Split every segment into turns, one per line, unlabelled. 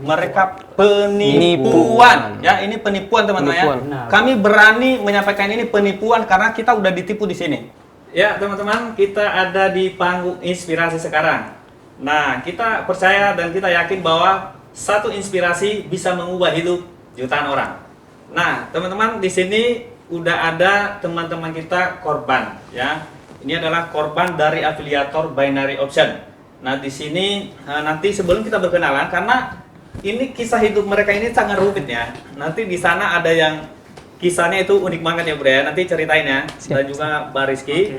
mereka penipuan. Ya, ini penipuan teman-teman ya. Kami berani menyampaikan ini penipuan karena kita udah ditipu di sini. Ya, teman-teman, kita ada di panggung inspirasi sekarang. Nah, kita percaya dan kita yakin bahwa satu inspirasi bisa mengubah hidup jutaan orang. Nah, teman-teman, di sini udah ada teman-teman kita korban ya. Ini adalah korban dari afiliator binary option. Nah, di sini nanti sebelum kita berkenalan, karena ini kisah hidup mereka ini sangat rumit ya. Nanti di sana ada yang kisahnya itu unik banget ya bro ya. Nanti ceritain ya. Dan juga Mbak Rizky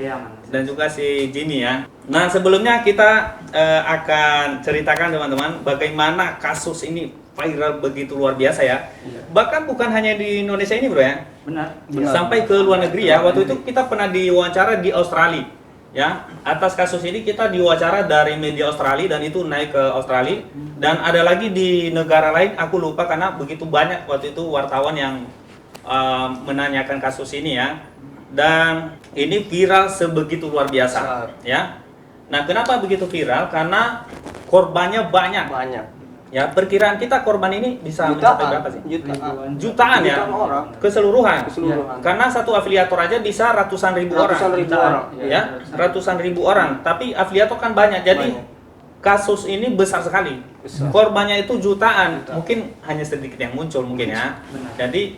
dan juga si Jimmy ya. Nah, sebelumnya kita akan ceritakan teman-teman bagaimana kasus ini viral begitu luar biasa ya. Bahkan bukan hanya di Indonesia ini bro ya.
Benar.
Sampai ke luar negeri ya. Waktu itu kita pernah diwawancara di Australia. Ya, atas kasus ini kita diwawancara dari media Australia dan itu naik ke Australia. Dan ada lagi di negara lain, aku lupa karena begitu banyak waktu itu wartawan yang menanyakan kasus ini ya. Dan ini viral sebegitu luar biasa ya. Nah, kenapa begitu viral? Karena korbannya banyak. Ya, perkiraan kita korban ini bisa mencapai berapa sih? Jutaan ya.
Orang.
Keseluruhan. Karena satu afiliator aja bisa ratusan ribu orang. Ya, ratusan ribu orang. Tapi afiliator kan banyak. Jadi kasus ini besar sekali. Korbannya itu jutaan. Mungkin hanya sedikit yang muncul mungkin ya. Jadi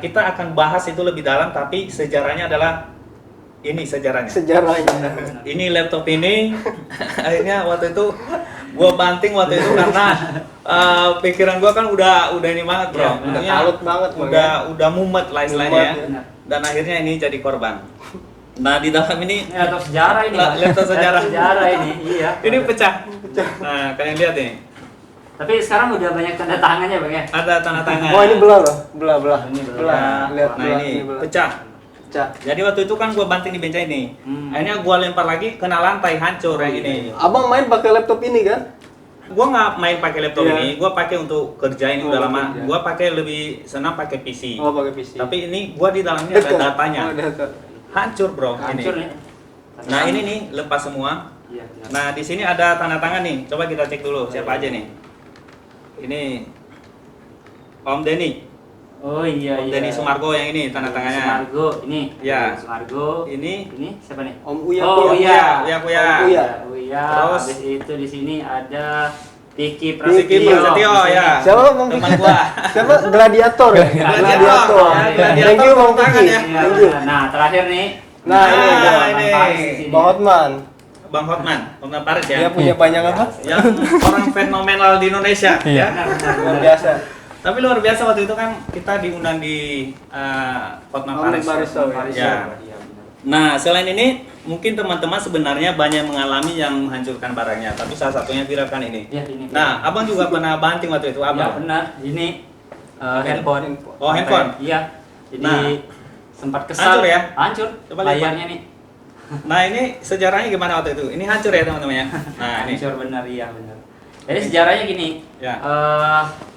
kita akan bahas itu lebih dalam, tapi sejarahnya adalah ini sejarahnya. Ini laptop ini akhirnya waktu itu gua banting waktu itu karena pikiran gua kan udah ini banget bro,
kalut banget
udah mumet lah istilahnya ya. Dan akhirnya ini jadi korban. Nah, di dalam ini
laptop sejarah ini.
Laptop sejarah
ini, iya.
Ini pecah. Nah, kalian lihat nih.
Tapi sekarang udah banyak tanda tangannya bang ya.
Ada tanda tangan.
Oh, ini belah loh, belah.
Lihat, nah ini pecah. Jadi waktu itu kan gua banting di bencana ini. Akhirnya gua lempar lagi kena lantai, hancur yang ini.
Abang main pakai laptop ini kan?
Gua nggak main pakai laptop ini, gua pakai untuk kerja ini udah lama. Gua pakai lebih senang pakai PC.
Oh, pakai PC.
Tapi ini gua di dalamnya ada datanya. Hancur bro,
hancur
ini.
nih.
Nah ini nih lepas semua. Nah di sini ada tanda tangan nih. Coba kita cek dulu siapa aja nih. Ini Om Denny.
Oh iya.
Om Denny Sumargo yang ini tanda tangannya.
Sumargo ini.
Ya.
Sumargo.
Ini
siapa nih?
Om Uya.
Oh iya.
Uya.
Terus habis itu di sini ada Tiki Prasetyo
ya.
Siapa Bang?
Teman gua.
Siapa? Gladiator.
Gladiator.
Thank you Bang Tiki.
Nah, terakhir nih.
ini
Bang Hotman.
Bang Hotman Paris ya.
Dia punya banyak apa?
Yang orang fenomenal di Indonesia ya.
Luar biasa.
Tapi luar biasa waktu itu kan kita diundang di Hotman Paris. Ya. Nah, selain ini mungkin teman-teman sebenarnya banyak mengalami yang menghancurkan barangnya, tapi salah satunya viral kan ini.
Ya, ini.
Nah, abang juga pernah banting waktu itu, abang?
Ya benar, ini handphone.
Oh, handphone?
Iya, jadi sempat kesal.
Hancur ya?
Hancur,
coba
layarnya nih.
Nah, ini sejarahnya gimana waktu itu? Ini hancur ya teman-teman ya? Nah, ini.
Hancur benar, iya benar. Jadi sejarahnya gini,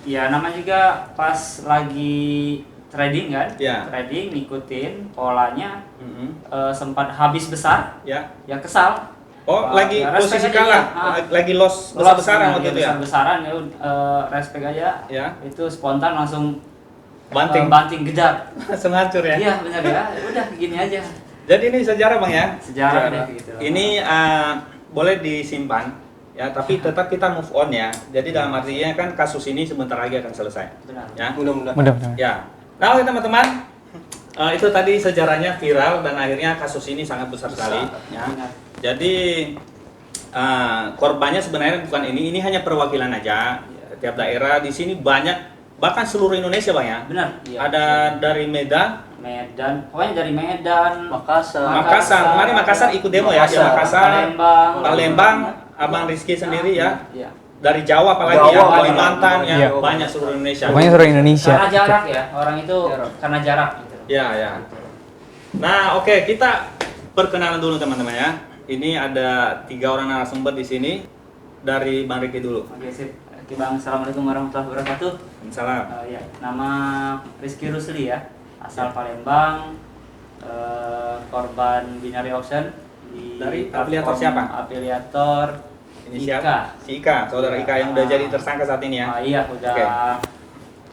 ya namanya juga pas lagi trading kan, trading ngikutin polanya, sempat habis besar, ya kesal.
Oh, lagi posisi kalah, lagi loss besar-besaran waktu itu ya?
Besar-besaran ya, respect aja, itu spontan langsung banting gedar.
Langsung hancur ya?
Iya benar ya, udah gini aja.
Jadi ini sejarah bang ya?
Sejarah deh gitu.
Ini boleh disimpan. Ya, tapi tetap kita move on ya. Jadi dalam artinya kan kasus ini sebentar lagi akan selesai.
Benar.
Ya.
Mudah-mudahan.
Ya. Nah, oke teman-teman, itu tadi sejarahnya viral dan akhirnya kasus ini sangat besar sekali. Ya. Jadi korbannya sebenarnya bukan ini hanya perwakilan aja. Tiap daerah di sini banyak, bahkan seluruh Indonesia bang ya.
Benar. Iya,
ada dari Medan,
pokoknya dari Medan,
Makassar. Kemarin Makassar ikut demo ya, di Makassar, Palembang. Abang Rizky sendiri ya. Dari Jawa apalagi ya, Kalimantan ya, banyak seluruh Indonesia.
Pokoknya seluruh Indonesia.
Karena jarak ya, orang itu karena jarak gitu.
Ya. Nah, oke, kita perkenalan dulu teman-teman ya. Ini ada 3 orang narasumber di sini. Dari Bang Rizky dulu.
Oke, sip. Oke, Bang. Assalamualaikum warahmatullahi wabarakatuh.
Salam.
Ya, nama Rizky Rusli ya. Asal Palembang. Korban binary option
dari afiliator siapa?
Afiliator
Inisial
Ika.
Si Ika, saudara Ika yang udah jadi tersangka saat ini ya.
Iya, udah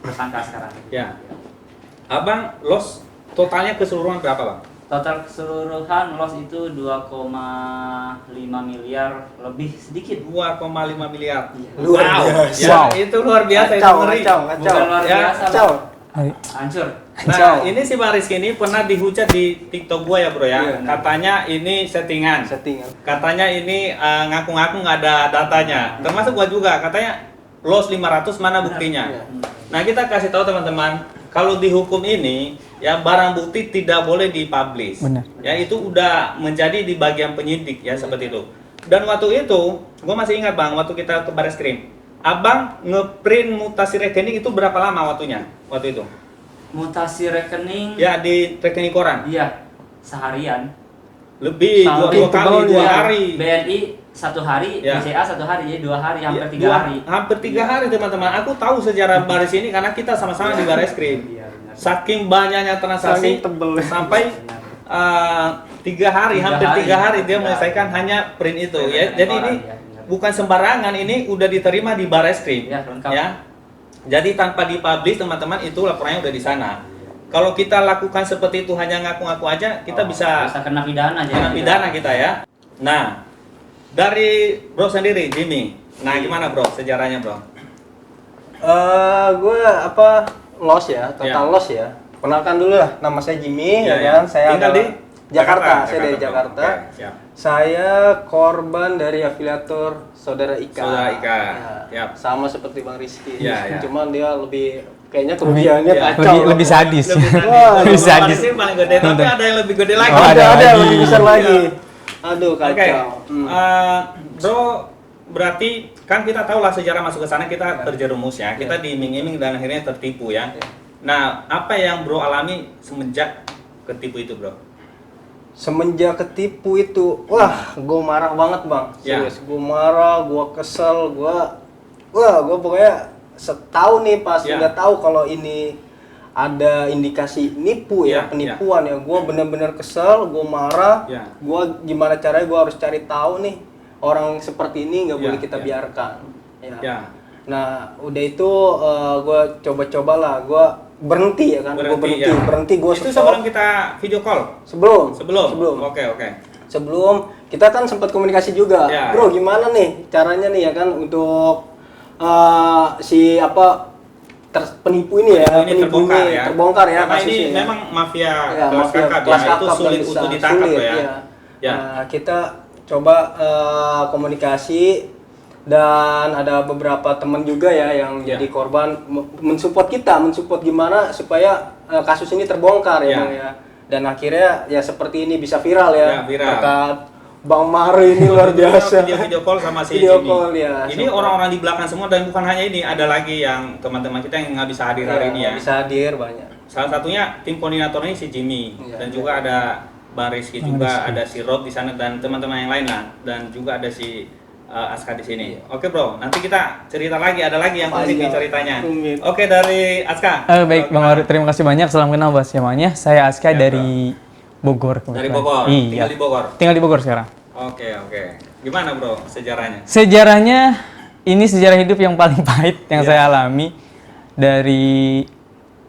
tersangka sekarang.
Ya. Abang loss totalnya keseluruhan berapa, Bang?
Total keseluruhan loss itu 2,5 miliar lebih sedikit.
2,5 miliar.
Luar biasa.
Ya, itu luar biasa, itu ngeri.
Bukan luar biasa.
Kacau.
Hancur.
Nah, ini si Bang Rizky ini pernah dihujat di TikTok gua ya, Bro ya.
Iya,
Katanya ini settingan. Katanya ini ngaku-ngaku nggak ada datanya. Termasuk gua juga, katanya loss 500 mana buktinya.
Iya.
Nah, kita kasih tahu teman-teman, kalau dihukum ini ya barang bukti tidak boleh dipublish.
Benar.
Ya itu udah menjadi di bagian penyidik ya seperti itu. Dan waktu itu, gua masih ingat Bang, waktu kita ke Barreskrim, Abang ngeprint mutasi rekening itu berapa lama waktunya? Waktu itu?
Mutasi rekening.
Ya di rekening koran.
Iya, seharian.
Lebih dua kali, 2 hari.
BNI 1 hari,
Ya.
BCA 1 hari, jadi 2 hari, hampir 3
Dua-
hari.
Hampir 3 hari teman-teman. Aku tahu sejarah baris ini karena kita sama-sama di Barreskrim.
Iya, benar.
Saking banyaknya transaksi
Saking tebel.
sampai 3 hari, hampir 3 hari dia menyelesaikan hanya print itu ya. Jadi ini bukan sembarangan, ini udah diterima di Barreskrim.
Ya, lengkap.
Ya. Jadi tanpa dipublish teman-teman itu laporannya udah di sana. Kalau kita lakukan seperti itu hanya ngaku-ngaku aja, kita bisa
kena pidana
kena pidana kita ya. Nah, dari Bro sendiri, Jimmy. Nah, gimana Bro sejarahnya Bro?
Gue loss ya, total loss ya. Kenalkan dulu lah, nama saya Jimmy, ya kan? Saya
tinggal di
Jakarta. Saya dari
Bro.
Jakarta.
Oke, siap.
Saya korban dari afiliator Saudara Ika.
Saudara Ika.
Ya,
Yap.
sama seperti Bang Rizky.
Ya.
Cuman dia lebih kayaknya kerugiannya
Ya.
kacau.
Lebih sadis.
Wah,
lebih
Kalau
sadis.
Barreskrim paling gede, tapi ada yang lebih gede lagi.
Oh,
ada
ada
yang
lagi.
lebih besar lagi.
Ya.
Aduh,
Oke,
kacau.
Bro, berarti kan kita tahu lah sejarah masuk ke sana kita terjerumus ya, kita diiming-iming dan akhirnya tertipu ya. Nah, apa yang Bro alami semenjak ketipu itu Bro?
Semenjak ketipu itu, wah, gue marah banget Bang.
Ya.
Serius, gue marah, gue kesel, gue pokoknya setahun nih pas
Ya.
udah tahu kalau ini ada indikasi nipu
Ya,
ya, penipuan ya. Gue bener-bener kesel, gue marah.
Ya.
Gue gimana caranya gue harus cari tahu nih orang seperti ini nggak
Ya,
boleh kita
ya.
biarkan. Ya.
Ya.
Nah, udah itu gue coba-coba lah, gue berhenti ya kan, berhenti gue
Itu sebelum kita video call?
sebelum.
Oke.
Sebelum kita kan sempat komunikasi juga,
Ya.
Bro gimana nih caranya nih ya kan untuk penipu ini ya, penipu
terbongkar
ini
ya.
terbongkar ya
Karena
kasusnya.
ini memang mafia
Ya,
kelas
mafia
kakap
kelas
ya, itu
kakap
sulit
dan
untuk
besar,
ditangkap
sulit,
loh ya. Ya.
Nah, kita coba komunikasi dan ada beberapa teman juga ya yang
Ya.
jadi korban mensupport gimana supaya kasus ini terbongkar ya,
Ya.
Bang ya. Dan akhirnya ya seperti ini bisa viral ya.
Ya, viral.
Berkat Bang Mari ini luar biasa.
Video call sama si
Video
Jimmy.
call, ya.
Ini orang-orang di belakang semua dan bukan hanya ini, ada lagi yang teman-teman kita yang nggak bisa hadir hari ini ya.
Bisa hadir banyak.
Salah satunya tim koordinatornya si Jimmy
Iya.
dan juga ada Bang Rizky juga, ada si Rob di sana dan teman-teman yang lain lah, dan juga ada si Aska di sini. Oke Bro, nanti kita cerita lagi, ada lagi yang unik nih ceritanya.
Rumit.
Oke, dari Aska.
Baik Bang Maru, terima kasih banyak. Salam kenal Bang semuanya. Saya Aska
Ya,
dari Bogor.
Dari
kebetulan.
Bogor,
Iya.
tinggal di Bogor.
Tinggal di Bogor sekarang.
Oke. Gimana Bro sejarahnya?
Sejarahnya ini sejarah hidup yang paling pahit yang
Ya.
saya alami. Dari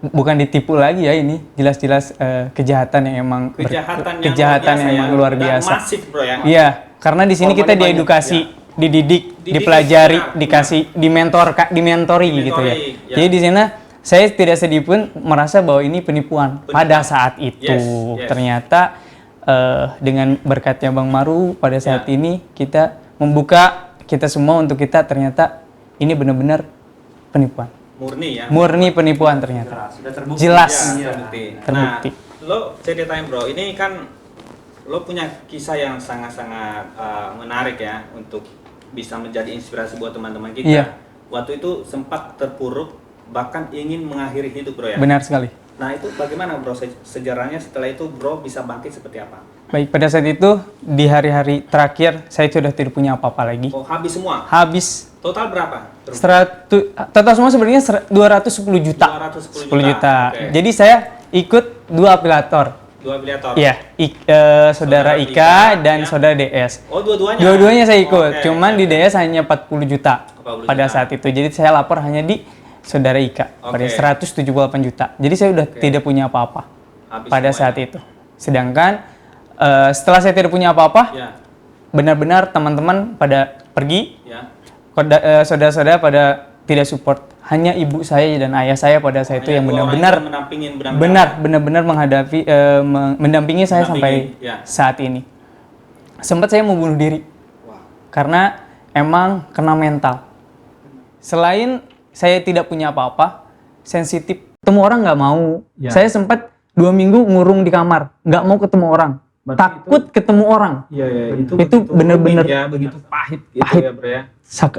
bukan ditipu lagi ya, ini jelas-jelas kejahatan yang emang
Kejahatan yang
emang luar
dan
biasa.
masif Bro ya.
Iya, karena di sini kita
Korbannya
diedukasi,
banyak.
dididik,
Dididik,
dipelajari,
benar,
dikasih, dimentori gitu ya.
ya.
Jadi di sana saya tidak sedih pun merasa bahwa ini penipuan. Pada saat itu
Yes.
ternyata dengan berkatnya Bang Maru pada saat
Ya.
ini kita membuka kita semua untuk kita ternyata ini benar-benar penipuan.
Murni ya.
Murni penipuan ternyata.
Sudah terbukti.
Jelas.
Ya, terbukti.
Terbukti.
Nah, lo ceritain Bro, ini kan lo punya kisah yang sangat-sangat menarik ya untuk bisa menjadi inspirasi buat teman-teman kita.
Iya.
Waktu itu sempat terpuruk, bahkan ingin mengakhiri hidup Bro ya.
Benar sekali.
Nah itu bagaimana Bro sejarahnya, setelah itu Bro bisa bangkit seperti apa?
Baik, pada saat itu di hari-hari terakhir saya sudah tidak punya apa-apa lagi.
Oh habis semua?
Habis
Total berapa?
total semua sebenarnya 210 juta.
210
10 juta.
Oke.
Jadi saya ikut 2 afiliator.
Dua afiliator.
Iya, saudara Ika dan saudara DS.
Oh, dua-duanya?
Dua-duanya saya ikut, cuman di DS hanya 40 juta
40
pada
juta.
saat itu. Jadi saya lapor hanya di saudara Ika pada 178 juta. Jadi saya udah tidak punya apa-apa pada saat itu. Sedangkan setelah saya tidak punya apa-apa, benar-benar teman-teman pada pergi, saudara-saudara pada tidak support. Hanya ibu saya dan ayah saya pada saat itu yang benar-benar mendampingi saya sampai saat ini. Sempat saya mau bunuh diri karena emang kena mental. Selain saya tidak punya apa-apa, sensitif, ketemu orang nggak mau. Saya sempat 2 minggu ngurung di kamar, nggak mau ketemu orang. Berarti takut ketemu orang. Itu benar-benar
begitu pahit gitu
pahit.
ya, Bro ya.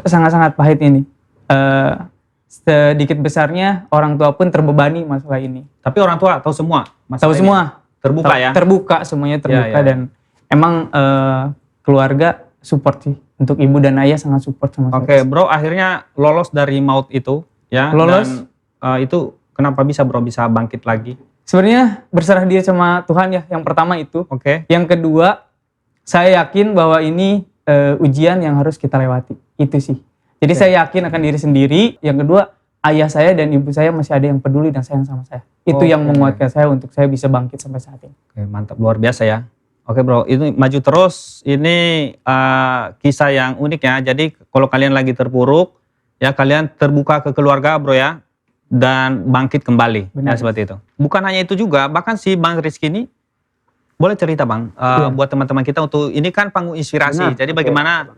Sangat-sangat pahit ini. Sedikit besarnya orang tua pun terbebani masalah ini.
Tapi orang tua tahu semua?
Tahu semua.
Terbuka ya?
Terbuka, semuanya terbuka. Dan emang keluarga support sih. Untuk ibu dan ayah sangat support sama saya.
Oke, Bro, akhirnya lolos dari maut itu ya.
Lolos.
Dan itu kenapa bisa Bro bisa bangkit lagi?
Sebenarnya berserah diri sama Tuhan ya. Yang pertama itu. Yang kedua, saya yakin bahwa ini ujian yang harus kita lewati. Itu sih. Jadi saya yakin akan diri sendiri. Yang kedua, ayah saya dan ibu saya masih ada yang peduli dan sayang sama saya. Itu yang menguatkan saya untuk saya bisa bangkit sampai saat ini.
Oke, mantap, luar biasa ya. Oke Bro, ini maju terus. Ini kisah yang unik ya. Jadi kalau kalian lagi terpuruk, ya kalian terbuka ke keluarga Bro ya. Dan bangkit kembali.
Benar.
Ya seperti itu. Bukan hanya itu juga, bahkan si Bang Rizky ini, boleh cerita Bang, buat teman-teman kita untuk, ini kan panggung inspirasi. Jadi bagaimana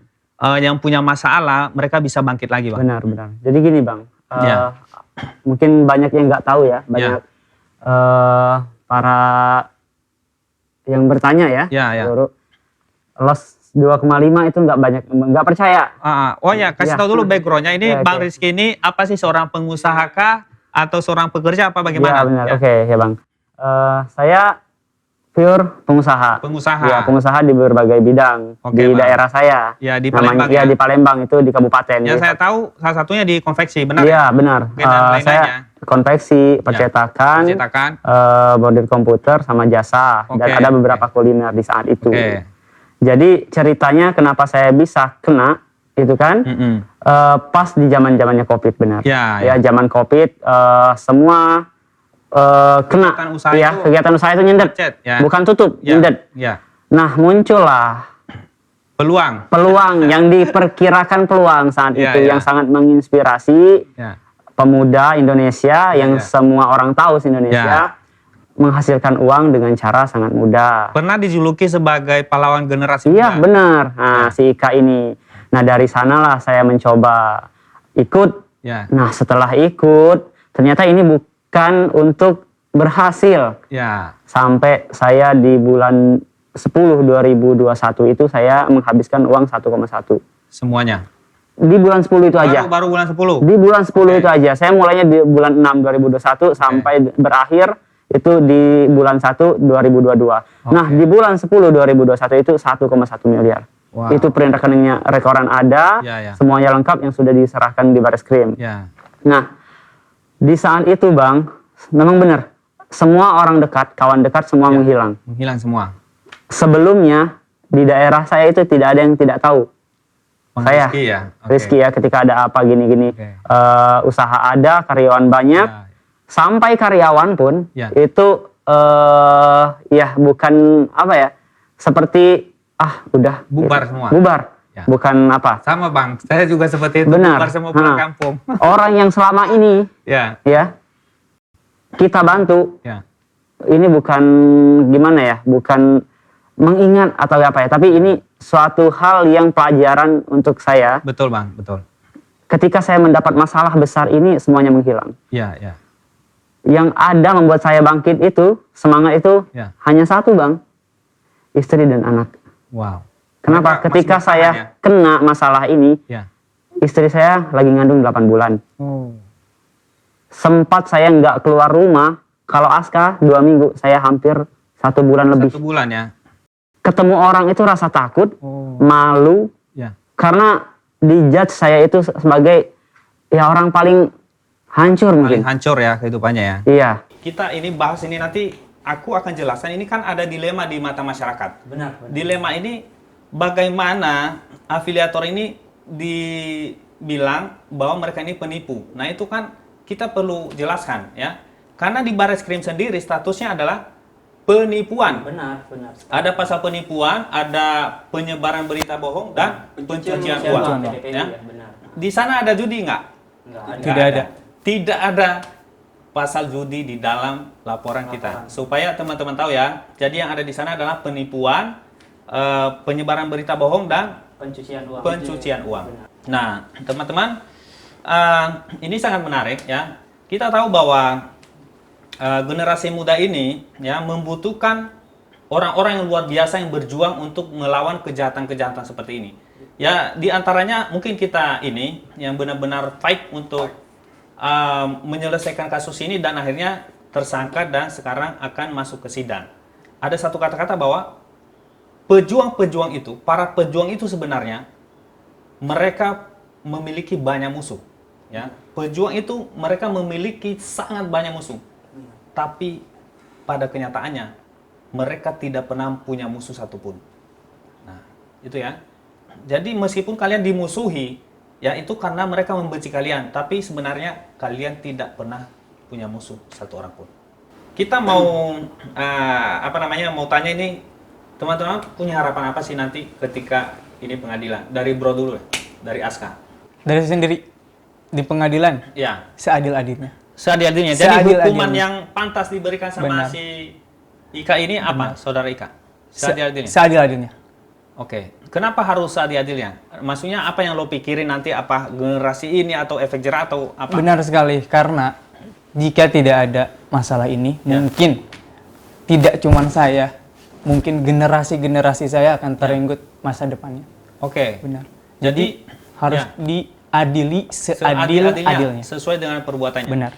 yang punya masalah, mereka bisa bangkit lagi Bang.
Benar. Jadi gini Bang, mungkin banyak yang nggak tahu ya, banyak para yang bertanya ya, los 2,5 itu nggak percaya.
Oh ya, kasih tahu dulu backgroundnya. Ini Bang Rizky ini apa sih, seorang pengusaha kah atau seorang pekerja apa bagaimana?
Ya benar, oke ya Bang. Saya pure pengusaha. Ya, pengusaha di berbagai bidang di daerah saya.
Ya, di Palembang.
Di Palembang itu di kabupaten.
Ya, saya tahu salah satunya di konveksi, benar?
Iya, benar. Saya konveksi, percetakan, bordir komputer sama jasa, dan ada beberapa kuliner di saat itu. Jadi ceritanya kenapa saya bisa kena itu kan pas di zamannya COVID, benar. Ya, zaman COVID semua kena kegiatan usaha itu nyendet, bukan tutup, nyendet. Nah, muncullah peluang yang diperkirakan peluang saat itu yang sangat menginspirasi pemuda Indonesia yang semua orang tahu di Indonesia menghasilkan uang dengan cara sangat mudah.
Pernah dijuluki sebagai pahlawan generasi muda.
Iya, benar. Nah, si Ika ini. Nah, dari sanalah saya mencoba ikut. Nah, setelah ikut, ternyata ini bukan untuk berhasil. Sampai saya di bulan 10 2021 itu saya menghabiskan uang 1,1.
Semuanya?
Di bulan 10 itu aja.
Baru bulan 10?
Di bulan 10 itu aja. Saya mulainya di bulan 6 2021 sampai berakhir itu di bulan 1 2022. Nah, di bulan 10 2021 itu 1,1 miliar. Itu print rekeningnya, rekoran ada, semuanya lengkap yang sudah diserahkan di Bareskrim. Nah, di saat itu Bang, memang benar, semua orang dekat, kawan dekat semua menghilang.
Menghilang semua.
Sebelumnya di daerah saya itu tidak ada yang tidak tahu. Saya Rizky ya, ketika ada apa gini-gini, usaha ada, karyawan banyak. Sampai karyawan pun itu bukan apa ya, seperti udah
bubar semua.
Bubar. Bukan apa.
Sama Bang, saya juga seperti itu.
Benar.
Bubar semua pulang kampung.
Orang yang selama ini kita bantu. Ini bukan gimana ya, bukan mengingat atau apa ya, tapi ini suatu hal yang pelajaran untuk saya.
Betul Bang, betul.
Ketika saya mendapat masalah besar ini, semuanya menghilang. Yang ada membuat saya bangkit itu, semangat itu hanya satu Bang, istri dan anak. Kenapa? Ketika saya kena masalah ini, istri saya lagi ngandung 8 bulan. Sempat saya nggak keluar rumah, kalau Aska 2 minggu, saya hampir 1 bulan lebih.
1 bulan ya?
Ketemu orang itu rasa takut, malu, karena dijudge saya itu sebagai orang paling hancur mungkin.
Paling hancur ya kehidupannya ya.
Iya.
Kita ini bahas ini nanti aku akan jelaskan, ini kan ada dilema di mata masyarakat.
Benar.
Dilema ini bagaimana afiliator ini dibilang bahwa mereka ini penipu. Nah itu kan kita perlu jelaskan ya. Karena di Bareskrim sendiri statusnya adalah penipuan.
Benar.
Ada pasal penipuan, ada penyebaran berita bohong dan pencucian uang. Ya. Di sana ada judi nggak?
Tidak ada.
Tidak ada pasal judi di dalam laporan kita. Supaya teman-teman tahu ya. Jadi yang ada di sana adalah penipuan, penyebaran berita bohong dan pencucian uang. Nah, teman-teman, ini sangat menarik ya. Kita tahu bahwa generasi muda ini ya membutuhkan orang-orang yang luar biasa yang berjuang untuk melawan kejahatan-kejahatan seperti ini. Ya, di antaranya mungkin kita ini yang benar-benar fight untuk menyelesaikan kasus ini dan akhirnya tersangka dan sekarang akan masuk ke sidang. Ada satu kata-kata bahwa pejuang-pejuang itu, para pejuang itu sebenarnya mereka memiliki banyak musuh. Ya, pejuang itu mereka memiliki sangat banyak musuh. Tapi pada kenyataannya mereka tidak pernah punya musuh satupun. Nah, itu ya. Jadi meskipun kalian dimusuhi, ya itu karena mereka membenci kalian, tapi sebenarnya kalian tidak pernah punya musuh satu orang pun. Kita mau mau tanya ini, teman-teman punya harapan apa sih nanti ketika ini pengadilan? Dari Bro dulu ya, dari Aska.
Dari saya sendiri di pengadilan,
ya,
seadil-adilnya.
Seadil-adilnya. Jadi hukuman yang pantas diberikan sama si Ika ini apa, Saudara Ika? Seadil-adilnya.
Seadil-adilnya.
Oke. Kenapa harus seadil-adilnya? Maksudnya apa yang lo pikirin nanti, apa generasi ini atau efek jerah atau apa?
Benar sekali, karena jika tidak ada masalah ini, mungkin tidak cuma saya, mungkin generasi-generasi saya akan terenggut masa depannya.
Oke.
Benar. Jadi harus diadili seadil-adilnya.
Sesuai dengan perbuatannya.
Benar.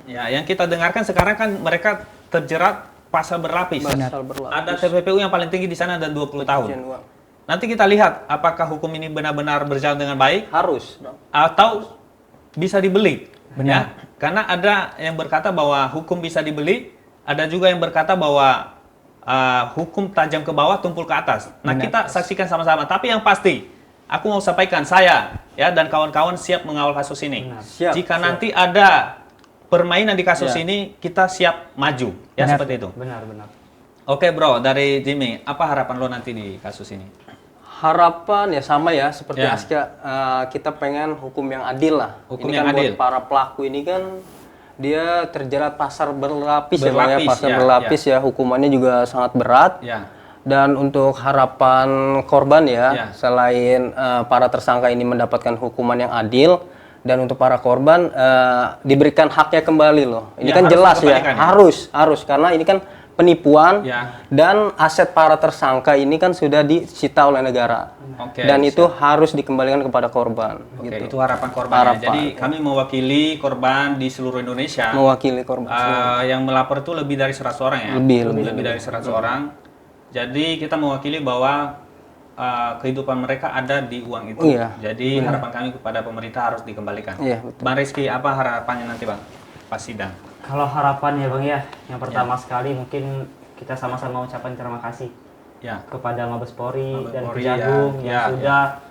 Ya, yang kita dengarkan sekarang kan mereka terjerat pasal berlapis. Ada TPPU yang paling tinggi di sana dan 20 tahun. Nanti kita lihat apakah hukum ini benar-benar berjalan dengan baik.
Harus.
Atau bisa dibeli.
Benar.
Ya? Karena ada yang berkata bahwa hukum bisa dibeli, ada juga yang berkata bahwa hukum tajam ke bawah, tumpul ke atas. Nah,
Benar.
kita saksikan sama-sama. Tapi yang pasti, aku mau sampaikan, saya ya dan kawan-kawan siap mengawal kasus ini.
Siap,
Jika nanti ada permainan di kasus ini, kita siap maju. Ya,
Benar.
seperti itu.
Benar.
Oke, Bro, dari Jimmy, apa harapan lo nanti di kasus ini?
Harapan ya sama ya seperti
Ya.
Aska, kita pengen hukum yang adil lah.
Hukum
ini
yang
kan
adil.
buat para pelaku ini kan dia terjerat pasal berlapis ya, Bang,
Berlapis,
pasal
ya,
berlapis ya, hukumannya juga sangat berat.
Ya.
Dan untuk harapan korban ya, selain para tersangka ini mendapatkan hukuman yang adil, dan untuk para korban diberikan haknya kembali loh. Ini
Ya,
kan
harus
jelas ya,
dikembalikan ya.
harus karena ini kan penipuan
Ya.
dan aset para tersangka ini kan sudah disita oleh negara.
Oke,
Dan itu harus dikembalikan kepada korban.
Oke,
gitu.
itu harapan korban.
Harapan.
Jadi kami mewakili korban di seluruh Indonesia.
Mewakili korban.
Yang melapor itu lebih dari 100 orang ya. Lebih dari 100 orang. Jadi kita mewakili bahwa kehidupan mereka ada di uang itu.
Iya.
Jadi harapan kami kepada pemerintah harus dikembalikan.
Iya, betul.
Bang Rizky, apa harapannya nanti Bang pas sidang?
Kalau harapan ya Bang ya, yang pertama sekali mungkin kita sama-sama ucapkan terima kasih kepada Mabes Polri dan Kejagung yang sudah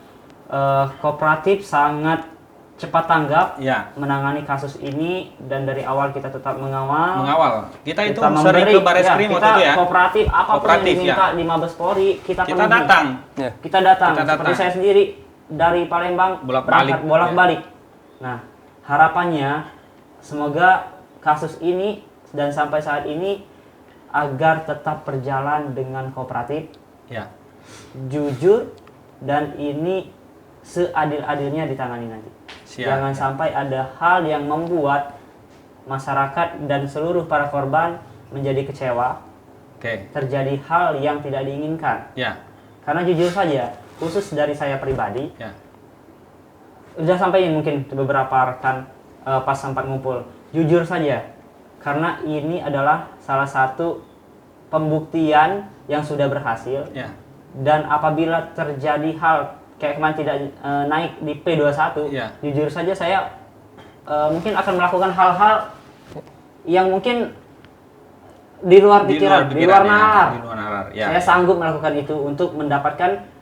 kooperatif, sangat cepat tanggap menangani kasus ini, dan dari awal kita tetap mengawal.
Kita itu sering ke Bareskrim waktu itu ya.
Kooperatif, apapun yang diminta di Mabes Polri kita
datang.
Kita datang. Seperti saya sendiri dari Palembang bolak-balik. Nah, harapannya semoga kasus ini dan sampai saat ini agar tetap berjalan dengan kooperatif, jujur, dan ini seadil-adilnya ditangani nanti. Jangan sampai ada hal yang membuat masyarakat dan seluruh para korban menjadi kecewa. Terjadi hal yang tidak diinginkan. Karena jujur saja, khusus dari saya pribadi, udah sampai mungkin beberapa rekan pas sempat ngumpul. Jujur saja, karena ini adalah salah satu pembuktian yang sudah berhasil. Dan apabila terjadi hal kayak kemarin tidak naik di P21, jujur saja saya mungkin akan melakukan hal-hal yang mungkin di luar pikiran, di luar nalar.
Di luar nalar, ya.
Saya sanggup melakukan itu untuk mendapatkan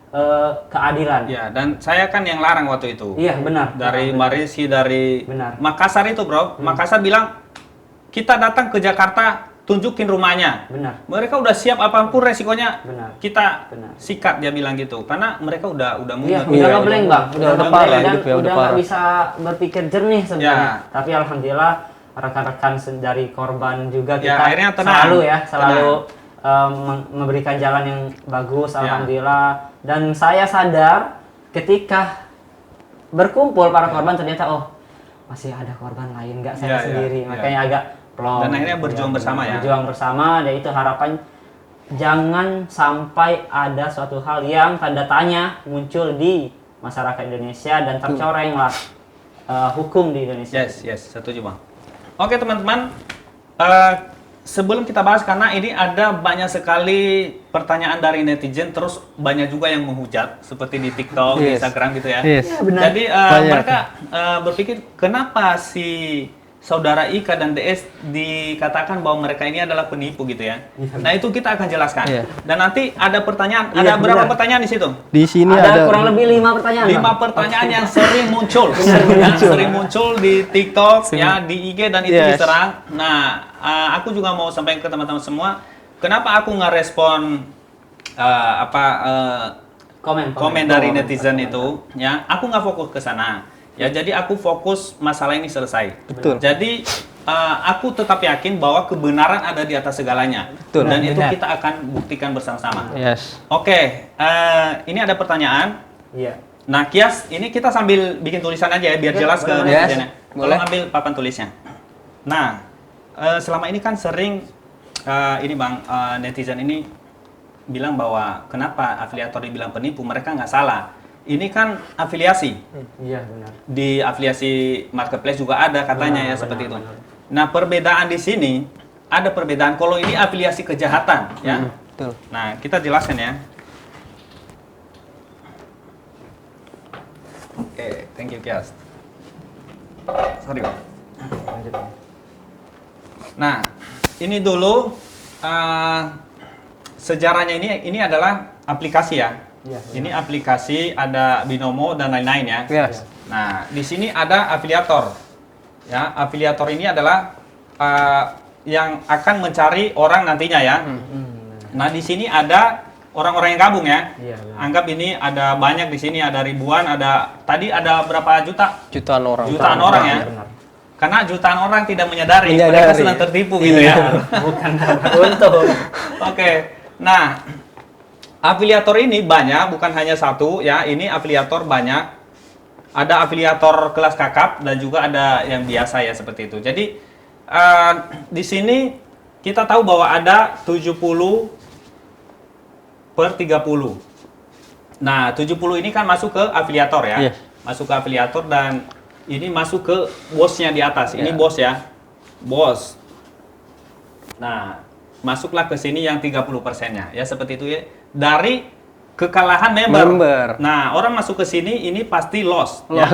keadilan.
Ya, dan saya kan yang larang waktu itu.
Iya, benar.
Dari Mbak Rizky, dari
benar.
Makassar itu, Bro. Makassar bilang, kita datang ke Jakarta, tunjukin rumahnya.
Benar.
Mereka udah siap apapun resikonya.
Benar.
Kita sikat, dia bilang gitu. Karena mereka udah
Iya, udah nggak blank, Bang. Udah
parah,
dan
hidupnya
udah nggak bisa berpikir jernih sebenarnya.
Ya.
Tapi alhamdulillah rekan-rekan dari korban juga kita
akhirnya tenang.
selalu memberikan jalan yang bagus, alhamdulillah. Dan saya sadar ketika berkumpul para korban ternyata masih ada korban lain, nggak saya sendiri. Makanya agak plong.
Dan akhirnya berjuang bersama ya.
Berjuang bersama, dan itu harapan jangan sampai ada suatu hal yang tanda tanya muncul di masyarakat Indonesia dan tercorenglah hukum di Indonesia.
Yes, setuju, Bang. Oke, teman-teman. Sebelum kita bahas, karena ini ada banyak sekali pertanyaan dari netizen, terus banyak juga yang menghujat, seperti di TikTok, di Instagram gitu ya.
Yes.
Ya, benar.
Jadi mereka berpikir, kenapa si saudara Ika dan DS dikatakan bahwa mereka ini adalah penipu gitu ya. Nah, itu kita akan jelaskan. Dan nanti ada pertanyaan, ada berapa pertanyaan di situ?
Di sini
ada kurang lebih 5 pertanyaan.
5 pertanyaan yang sering muncul. Sering muncul di TikTok, ya, di IG, dan itu diserang. Nah, aku juga mau sampaikan ke teman-teman semua, kenapa aku nggak respon komen dari netizen itu, ya, aku nggak fokus ke sana. Ya, jadi aku fokus masalah ini selesai.
Betul.
Jadi aku tetap yakin bahwa kebenaran ada di atas segalanya.
Betul.
Dan itu kita akan buktikan bersama-sama.
Yes.
Oke, ini ada pertanyaan.
Iya.
Nah, Kias, ini kita sambil bikin tulisan aja ya, biar jelas ke netizennya. Tolong ambil papan tulisnya. Nah, selama ini kan sering ini Bang, netizen ini bilang bahwa kenapa afiliator dibilang penipu, mereka nggak salah. Ini kan afiliasi.
Iya, benar.
Di afiliasi marketplace juga ada katanya seperti itu. Nah, perbedaan di sini ada perbedaan kalau ini afiliasi kejahatan, ya.
Betul.
Nah, kita jelaskan ya. Oke, thank you, Kias. Sorry, Bang. Nah, ini dulu sejarahnya ini adalah aplikasi ya. Ini aplikasi, ada Binomo dan lain-lain ya.
Yes.
Nah, di sini ada afiliator. Ya, afiliator ini adalah yang akan mencari orang nantinya ya. Nah, di sini ada orang-orang yang gabung ya. Anggap ini ada banyak di sini, ada ribuan, tadi ada berapa juta?
Jutaan orang.
Jutaan orang ya. Karena jutaan orang tidak menyadari. Mereka sedang tertipu gitu ya.
Bukan untung.
Oke. Nah, afiliator ini banyak, bukan hanya satu ya. Ini afiliator banyak. Ada afiliator kelas kakap dan juga ada yang biasa ya seperti itu. Jadi di sini kita tahu bahwa ada 70/30. Nah, 70 ini kan masuk ke afiliator ya.
Yes.
Masuk ke afiliator dan ini masuk ke bosnya di atas. Ini bos ya. Bos. Nah, masuklah ke sini yang 30%-nya ya seperti itu ya. Dari kekalahan member. Nah, orang masuk ke sini ini pasti loss. Ya.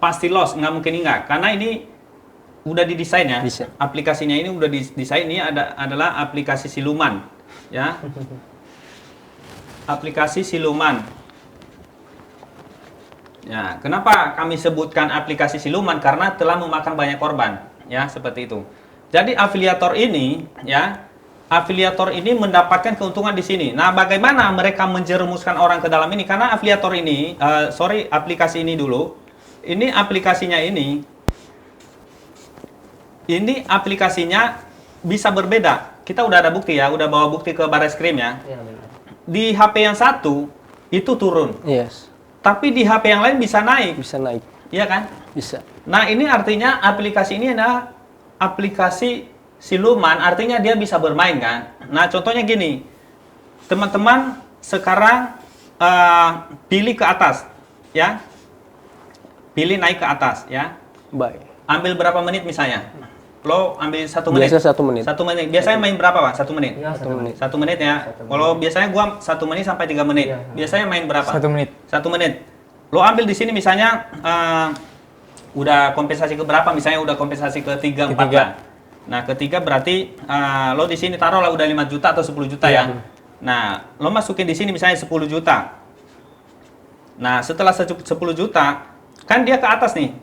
Pasti loss, nggak mungkin enggak. Karena ini udah didesain ya. Aplikasinya ini udah didesain, ini adalah aplikasi siluman. Ya. Aplikasi siluman. Ya, kenapa kami sebutkan aplikasi siluman? Karena telah memakan banyak korban. Ya, seperti itu. Jadi afiliator ini ya, afiliator ini mendapatkan keuntungan di sini. Nah, bagaimana mereka menjerumuskan orang ke dalam ini? Karena afiliator ini, aplikasi ini dulu. Ini aplikasinya ini aplikasinya bisa berbeda. Kita udah ada bukti ya, udah bawa bukti ke Barreskrim ya. Di HP yang satu itu turun.
Yes.
Tapi di HP yang lain bisa naik.
Bisa naik.
Iya kan?
Bisa.
Nah, ini artinya aplikasi ini adalah aplikasi siluman, artinya dia bisa bermain kan. Nah, contohnya gini, teman-teman sekarang pilih ke atas ya, pilih naik ke atas ya.
Baik.
Ambil berapa menit misalnya, lo ambil 1 menit.
Biasa 1 menit.
1 menit. Biasanya main berapa Pak? 1 menit.
Ya,
1 menit.
1 menit ya. Kalau biasanya gua 1 menit sampai 3 menit. Biasanya main berapa?
1 menit.
1 menit. Lo ambil di sini misalnya udah kompensasi ke berapa? Misalnya udah kompensasi ke 3, 4 lah. Nah, ketiga berarti lo di sini taruhlah udah 5 juta atau 10 juta ya. Nah, lo masukin di sini misalnya 10 juta. Nah, setelah 10 juta, kan dia ke atas nih.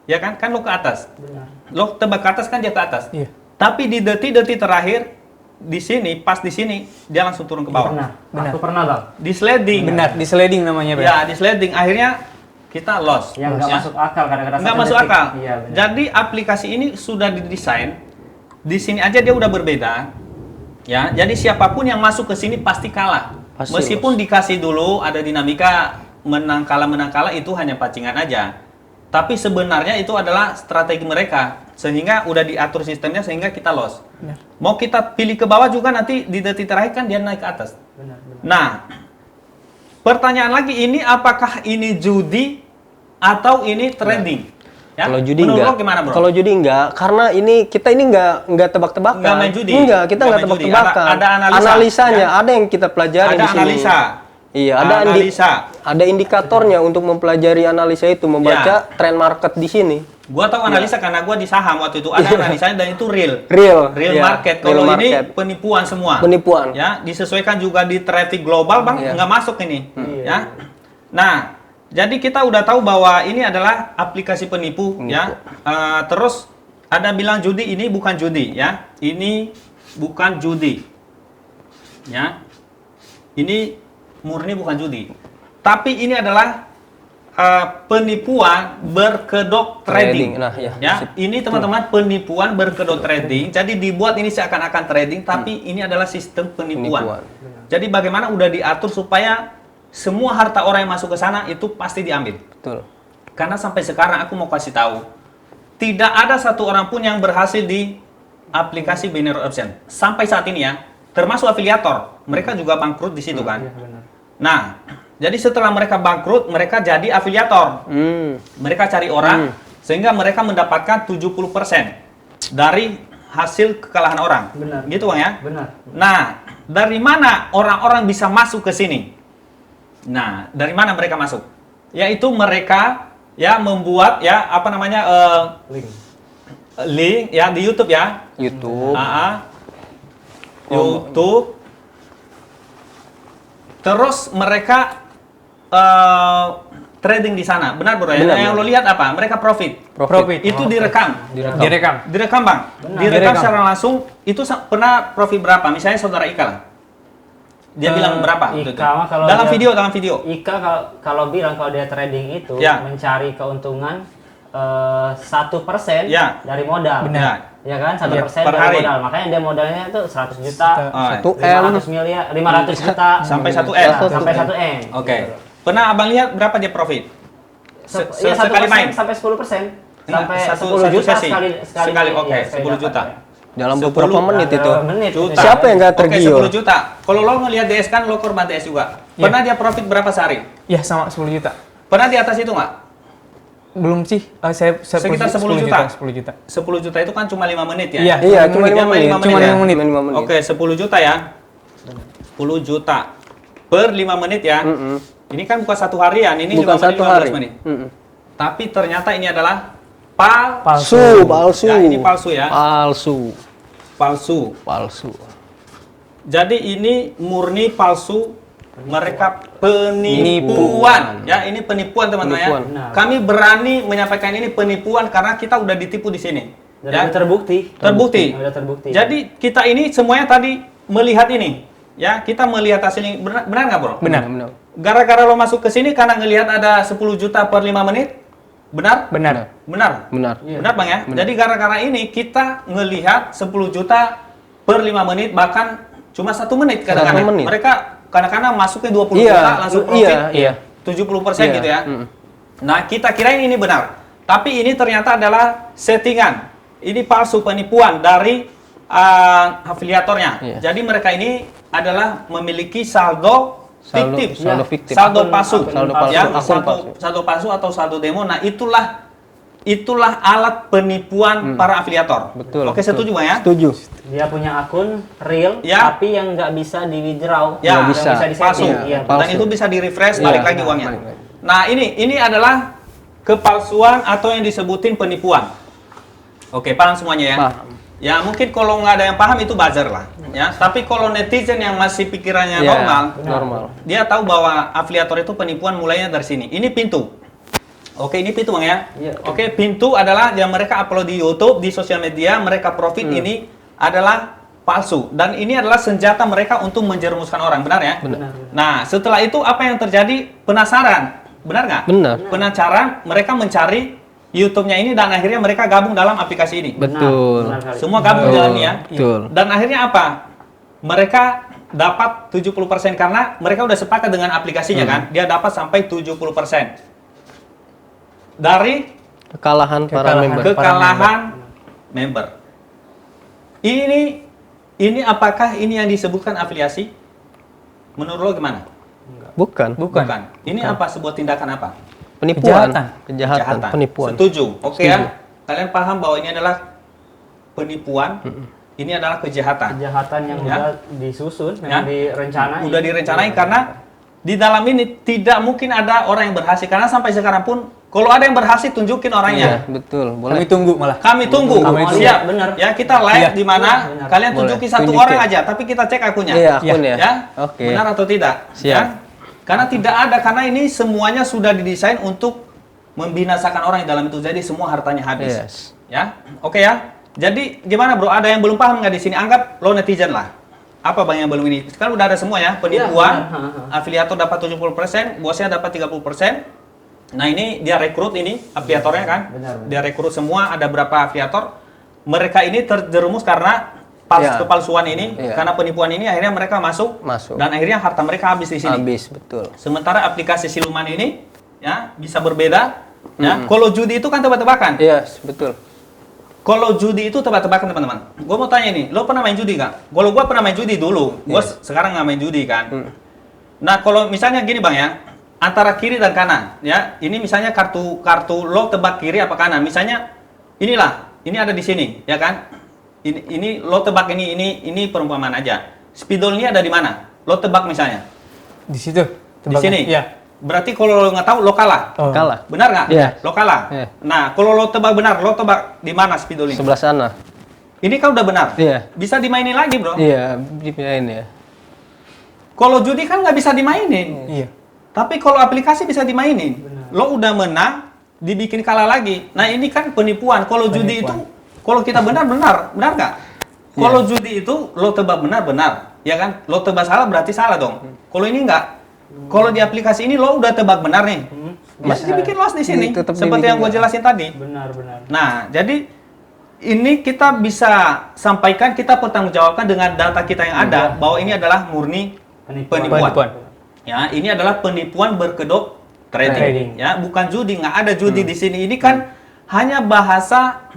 Ya kan? Kan lo ke atas.
Benar.
Lo tebak ke atas kan dia ke atas.
Iya.
Tapi di detik-detik terakhir di sini, pas di sini dia langsung turun ke bawah.
Benar. Aku pernah, Bang.
Di sliding.
Benar, di sliding namanya, Bang.
Ya, di sliding akhirnya kita loss.
Yang nggak masuk akal kadang-kadang.
Nggak
1
masuk
detik.
akal.
Iya, benar.
Jadi aplikasi ini sudah didesain. Di sini aja dia udah berbeda. Ya, jadi siapapun yang masuk ke sini pasti kalah.
Pasti,
Meskipun dikasih dulu ada dinamika menang kalah itu hanya pacingan aja. Tapi sebenarnya itu adalah strategi mereka. Sehingga udah diatur sistemnya sehingga kita loss.
Benar.
Mau kita pilih ke bawah juga nanti di detik terakhir kan dia naik ke atas.
Benar.
Nah, pertanyaan lagi ini apakah ini judi atau ini trading? Ya?
Kalau judi
Menurut
enggak.
lo gimana, Bro?
Kalau judi enggak, karena kita ini enggak tebak-tebakan.
Enggak main judi.
Enggak, kita enggak
main judi.
tebak-tebakan.
Ada analisa,
analisanya,
ya?
ada yang kita pelajari
Ada
di sini.
analisa.
Iya, ada indikatornya untuk mempelajari analisa itu, membaca tren market di sini.
Gua tahu analisa karena gua di saham waktu itu ada analisanya dan itu real
Iya,
market. Kalau ini penipuan semua.
Penipuan.
Ya, disesuaikan juga di traffic global, Bang, nggak masuk ini. Ya. Nah, jadi kita udah tahu bahwa ini adalah aplikasi penipu. Ya. Terus ada bilang judi, ini bukan judi ya. Ini bukan judi. Ya. Ini murni bukan judi. Tapi ini adalah penipuan berkedok trading.
Nah,
ya, ini teman-teman penipuan berkedok trading. Jadi dibuat ini seakan-akan trading, tapi ini adalah sistem penipuan. Jadi bagaimana udah diatur supaya semua harta orang yang masuk ke sana itu pasti diambil.
Betul.
Karena sampai sekarang aku mau kasih tahu, tidak ada satu orang pun yang berhasil di aplikasi binary option sampai saat ini ya. Termasuk afiliator, mereka juga bangkrut di situ kan. Nah, jadi setelah mereka bangkrut, mereka jadi afiliator. Mereka cari orang, sehingga mereka mendapatkan 70% dari hasil kekalahan orang.
Benar.
Gitu Bang ya?
Benar.
Nah, dari mana orang-orang bisa masuk ke sini? Nah, dari mana mereka masuk? Yaitu mereka ya membuat ya apa namanya link ya di YouTube ya.
YouTube.
YouTube. Terus mereka trading di sana, benar Bro ya? Yang lo lihat apa? Mereka profit. Itu direkam. Direkam Bang. Direkam secara langsung. Itu pernah profit berapa? Misalnya saudara Ika lah. Dia bilang berapa?
Ika kalau
dalam video.
Ika kalau bilang kalau dia trading itu mencari keuntungan 1% dari modal.
Benar.
Ya kan, 1%
per
dari
hari.
modal. Makanya dia modalnya itu 100 juta,
1M
500 miliar, 500 juta
sampai 1M.
Sampai 1M.
Oke. Pernah Abang lihat berapa dia profit?
Ya,
sekali main
sampai 10%. Sampai
satu
10 juta
sesi.
sekali.
Oke,
Ya,
10 juta.
Dalam beberapa menit itu.
Juta.
Siapa yang nggak tergiur?
Oke, 10 juta. Kalau lo ngelihat DS kan lo korban DS juga. Pernah dia profit berapa sehari?
Ya, sama 10 juta.
Pernah di atas itu nggak?
Belum sih. Saya
Sekitar 10 juta.
10 juta.
10 juta itu kan cuma 5 menit ya?
Iya, cuma 5
menit.
menit.
Cuma
5 menit.
Oke, 10 juta ya. 10 juta per 5 menit ya. Ini kan bukan satu harian, ini
Bukan
5 menit,
satu
15
hari.
menit. Tapi ternyata ini adalah palsu.
Palsu.
Ya, ini palsu ya.
Palsu.
Jadi ini murni palsu. Mereka penipuan. Ya, ini penipuan teman-teman ya. Kami berani menyampaikan ini penipuan karena kita udah ditipu di sini.
Dan terbukti. Udah terbukti.
Jadi kita ini semuanya tadi melihat ini. Ya, kita melihat hasil ini. Benar nggak, Bro?
Benar.
Gara-gara lo masuk ke sini karena ngelihat ada 10 juta per 5 menit. Benar?
Benar.
Benar, Bang ya? Jadi gara-gara ini kita ngelihat 10 juta per 5 menit bahkan cuma 1 menit kadang-kadang. Mereka kadang-kadang masuknya 20 juta langsung profit. 70% gitu ya. Nah, kita kirain ini benar. Tapi ini ternyata adalah settingan. Ini palsu, penipuan dari afiliatornya. Jadi mereka ini adalah memiliki saldo fiktif, saldo palsu, saldo palsu atau saldo demo. Nah, itulah alat penipuan para afiliator.
Betul.
Oke, setuju Bang ya?
Setuju.
Dia punya akun real, tapi yang nggak bisa di withdraw,
ya,
yang bisa
palsu. Dan itu bisa di refresh, balik lagi uangnya. Nah, ini adalah kepalsuan atau yang disebutin penipuan. Oke, paham semuanya ya? Ya mungkin kalau nggak ada yang paham itu buzzer lah, ya. Tapi kalau netizen yang masih pikirannya normal, dia tahu bahwa afiliator itu penipuan mulainya dari sini. Ini pintu. Oke, ini pintu Bang ya. Oke, pintu adalah yang mereka upload di YouTube, di sosial media, mereka profit ini adalah palsu. Dan ini adalah senjata mereka untuk menjerumuskan orang, benar ya?
Benar.
Nah, setelah itu apa yang terjadi? Penasaran, benar nggak?
Benar.
Penasaran, mereka mencari YouTube-nya ini dan akhirnya mereka gabung dalam aplikasi ini.
Betul.
Semua gabung dalam ini ya.
Betul.
Dan akhirnya apa? Mereka dapat 70% karena mereka udah sepakat dengan aplikasinya kan. Dia dapat sampai 70% dari
Kekalahan para
member. Ini apakah ini yang disebutkan afiliasi? Menurut lo gimana?
Bukan.
Ini apa? Sebuah tindakan apa?
Penipuan. Kejahatan. Penipuan.
Setuju. Oke ya. Kalian paham bahwa ini adalah penipuan. Ini adalah kejahatan.
Kejahatan yang udah disusun, yang direncanain.
Udah direncanain karena di dalam ini tidak mungkin ada orang yang berhasil karena sampai sekarang pun kalau ada yang berhasil tunjukin orangnya.
Iya, betul. Boleh.
Kami tunggu. Siap.
Benar.
Ya, kita live di mana? Kalian tunjukin satu orang aja, tapi kita cek akunnya.
Iya, akun ya.
Ya.
Oke.
Benar atau tidak?
Siap.
Ya? Karena tidak ada, karena ini semuanya sudah didesain untuk membinasakan orang yang dalam itu. Jadi semua hartanya habis.
Yes.
Ya. Oke ya. Jadi gimana bro? Ada yang belum paham nggak di sini? Anggap lo netizen lah. Apa bang yang belum ini? Sekarang udah ada semua ya. Penipuan, afiliator dapat 70%, bosnya dapat 30%. Nah ini dia rekrut ini afiliatornya kan.
Benar.
Dia rekrut semua, ada berapa afiliator. Mereka ini terjerumus karena kepalsuan ini, karena penipuan ini akhirnya mereka masuk. Dan akhirnya harta mereka habis di sini.
Habis, betul.
Sementara aplikasi siluman ini ya bisa berbeda. Ya, kalau judi itu kan tebak-tebakan.
Iya, betul.
Kalau judi itu tebak-tebakan teman-teman. Gue mau tanya nih, lo pernah main judi nggak? Kalau gue pernah main judi dulu, gue sekarang nggak main judi kan. Nah kalau misalnya gini bang ya, antara kiri dan kanan, ya ini misalnya kartu lo tebak kiri apa kanan. Misalnya inilah, ini ada di sini, ya kan? Ini lo tebak ini perumpamaan aja. Spidol ini ada di mana? Lo tebak misalnya.
Di situ.
Di sini.
Iya.
Berarti kalau lo nggak tahu lo kalah.
Kalah.
Benar nggak?
Iya.
Lo kalah.
Iya.
Nah kalau lo tebak benar, lo tebak di mana spidol ini?
Sebelah sana.
Ini kan udah benar.
Iya.
Bisa dimainin lagi bro.
Iya, dipindahin ya.
Kalau judi kan nggak bisa dimainin.
Iya.
Tapi kalau aplikasi bisa dimainin. Lo udah menang, dibikin kalah lagi. Nah ini kan penipuan. Kalau judi itu, kalau kita benar nggak? Kalau judi itu lo tebak benar, ya kan? Lo tebak salah berarti salah dong. Kalau ini nggak. Kalau di aplikasi ini lo udah tebak benar nih. Masih dibikin loss di sini. Seperti yang gue jelasin tadi.
Benar.
Nah, jadi ini kita bisa sampaikan, kita pertanggungjawabkan dengan data kita yang ada bahwa ini adalah murni penipuan. Ya, ini adalah penipuan berkedok trading. Ya, bukan judi, nggak ada judi di sini. Ini kan hanya bahasa